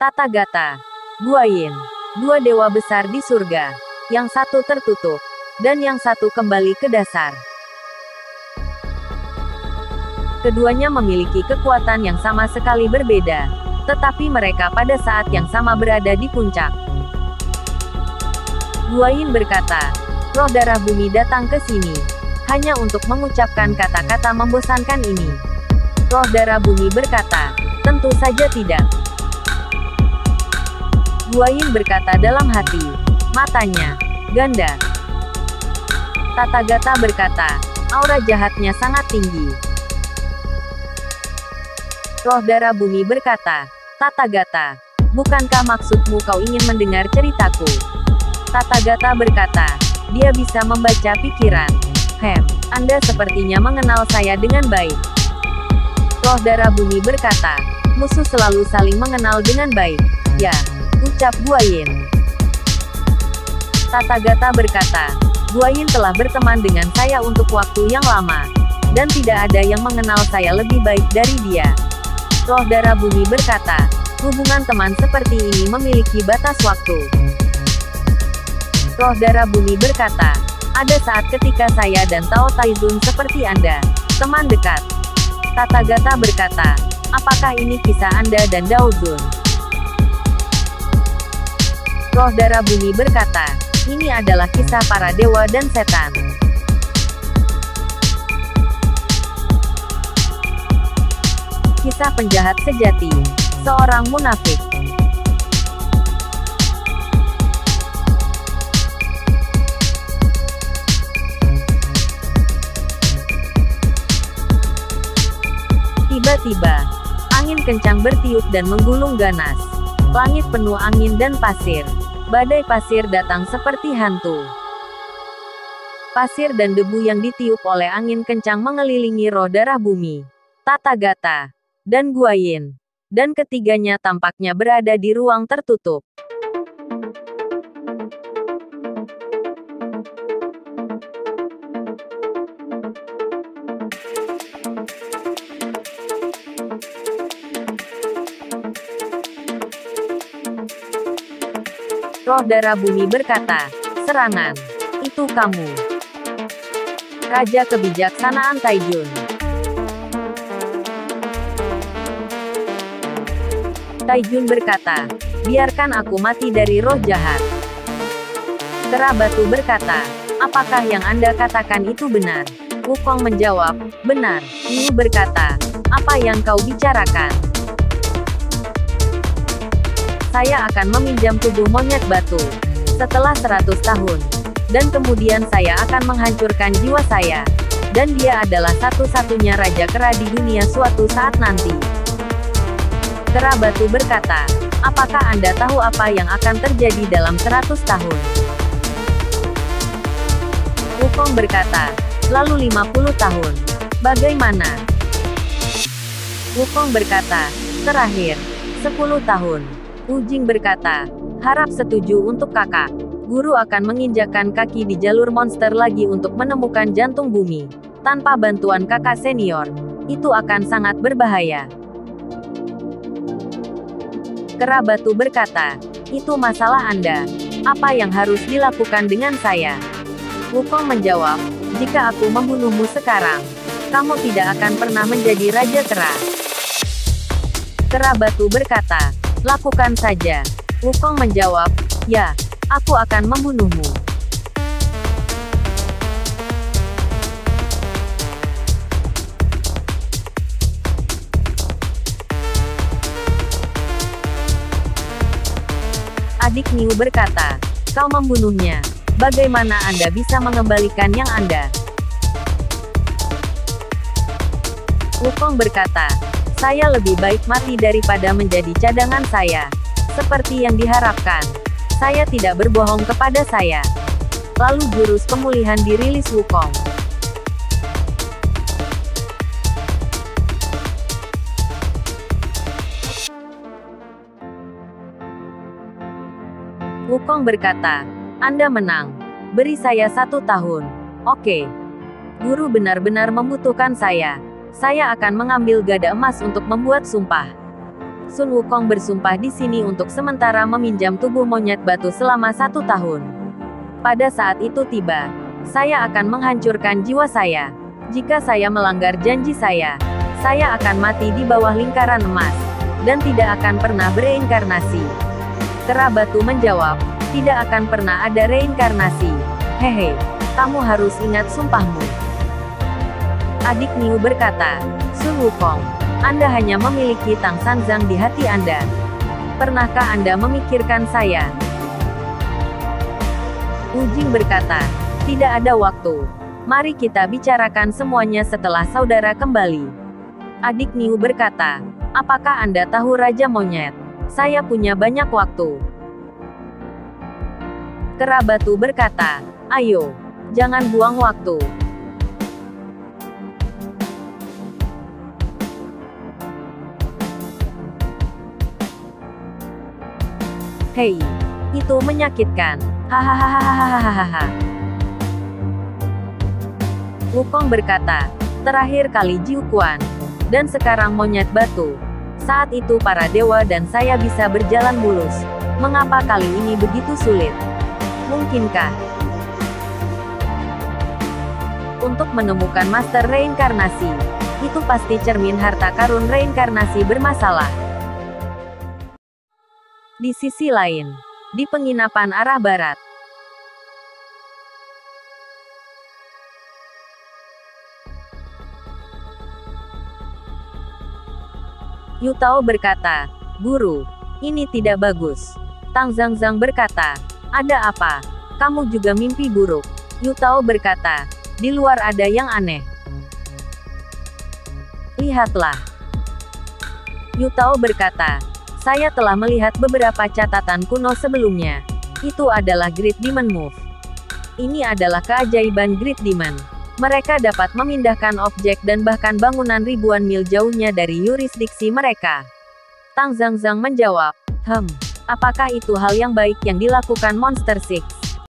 Tathagata, Guanyin, dua dewa besar di surga. Yang satu tertutup, dan yang satu kembali ke dasar. Keduanya memiliki kekuatan yang sama sekali berbeda, tetapi mereka pada saat yang sama berada di puncak. Guanyin berkata, roh darah bumi datang ke sini, hanya untuk mengucapkan kata-kata membosankan ini. Roh darah bumi berkata, tentu saja tidak. Guanyin berkata dalam hati, matanya ganda. Tathagata berkata, aura jahatnya sangat tinggi. Roh darah bumi berkata, Tathagata, bukankah maksudmu kau ingin mendengar ceritaku? Tathagata berkata, dia bisa membaca pikiran. Anda sepertinya mengenal saya dengan baik. Roh darah bumi berkata, musuh selalu saling mengenal dengan baik. Ya, ucap Guanyin. Tathagata berkata, Guanyin telah berteman dengan saya untuk waktu yang lama, dan tidak ada yang mengenal saya lebih baik dari dia. Roh darah bumi berkata, hubungan teman seperti ini memiliki batas waktu. Roh darah bumi berkata, ada saat ketika saya dan Tao Taizun seperti Anda, teman dekat. Tathagata berkata, apakah ini kisah Anda dan Dao Dun? Roh darah bumi berkata, ini adalah kisah para dewa dan setan. Kisah penjahat sejati, seorang munafik. Tiba-tiba, angin kencang bertiup dan menggulung ganas. Langit penuh angin dan pasir. Badai pasir datang seperti hantu. Pasir dan debu yang ditiup oleh angin kencang mengelilingi roh darah bumi, Tathagata, dan Guanyin. Dan ketiganya tampaknya berada di ruang tertutup. Roh darah bumi berkata, serangan. Itu kamu. Raja kebijaksanaan Taijun. Taijun berkata, biarkan aku mati dari roh jahat. Kera batu berkata, apakah yang Anda katakan itu benar? Wukong menjawab, benar. Liu berkata, apa yang kau bicarakan? Saya akan meminjam tubuh monyet batu setelah 100 tahun. Dan kemudian saya akan menghancurkan jiwa saya. Dan dia adalah satu-satunya raja kera di dunia suatu saat nanti. Kera batu berkata, apakah Anda tahu apa yang akan terjadi dalam 100 tahun? Wukong berkata, lalu 50 tahun. Bagaimana? Wukong berkata, terakhir, 10 tahun. Ujing berkata, harap setuju untuk kakak. Guru akan menginjakkan kaki di jalur monster lagi untuk menemukan jantung bumi. Tanpa bantuan kakak senior, itu akan sangat berbahaya. Kera batu berkata, itu masalah Anda. Apa yang harus dilakukan dengan saya? Wukong menjawab, jika aku membunuhmu sekarang, kamu tidak akan pernah menjadi raja kera. Kera batu berkata, lakukan saja. Wukong menjawab, ya, aku akan membunuhmu. Adik Niu berkata, kau membunuhnya. Bagaimana Anda bisa mengembalikan yang Anda? Wukong berkata, saya lebih baik mati daripada menjadi cadangan saya. Seperti yang diharapkan. Saya tidak berbohong kepada saya. Lalu jurus pemulihan dirilis Wukong. Wukong berkata, Anda menang. Beri saya 1 tahun. Oke. Guru benar-benar membutuhkan saya. Saya akan mengambil gada emas untuk membuat sumpah. Sun Wukong bersumpah di sini untuk sementara meminjam tubuh monyet batu selama 1 tahun. Pada saat itu tiba, saya akan menghancurkan jiwa saya. Jika saya melanggar janji saya akan mati di bawah lingkaran emas, dan tidak akan pernah bereinkarnasi. Kera batu menjawab, tidak akan pernah ada reinkarnasi. Hehe, kamu harus ingat sumpahmu. Adik Niu berkata, Sun Wukong, Anda hanya memiliki Tang Sanzang di hati Anda. Pernahkah Anda memikirkan saya? Wu Jing berkata, tidak ada waktu. Mari kita bicarakan semuanya setelah saudara kembali. Adik Niu berkata, apakah Anda tahu Raja Monyet? Saya punya banyak waktu. Kera batu berkata, ayo, jangan buang waktu. Hei, itu menyakitkan. Hahaha. Wukong berkata, terakhir kali Jiu Quan, dan sekarang monyet batu. Saat itu para dewa dan saya bisa berjalan mulus. Mengapa kali ini begitu sulit? Mungkinkah untuk menemukan master reinkarnasi? Itu pasti cermin harta karun reinkarnasi bermasalah. Di sisi lain, di penginapan arah barat, Yu Tao berkata, Guru, ini tidak bagus. Tang Zhangzhang berkata, ada apa? Kamu juga mimpi buruk. Yu Tao berkata, di luar ada yang aneh. Lihatlah. Yu Tao berkata, saya telah melihat beberapa catatan kuno sebelumnya. Itu adalah Great Demon Move. Ini adalah keajaiban Great Demon. Mereka dapat memindahkan objek dan bahkan bangunan ribuan mil jauhnya dari yurisdiksi mereka. Tang Zhangzhang menjawab, apakah itu hal yang baik yang dilakukan Monster Six?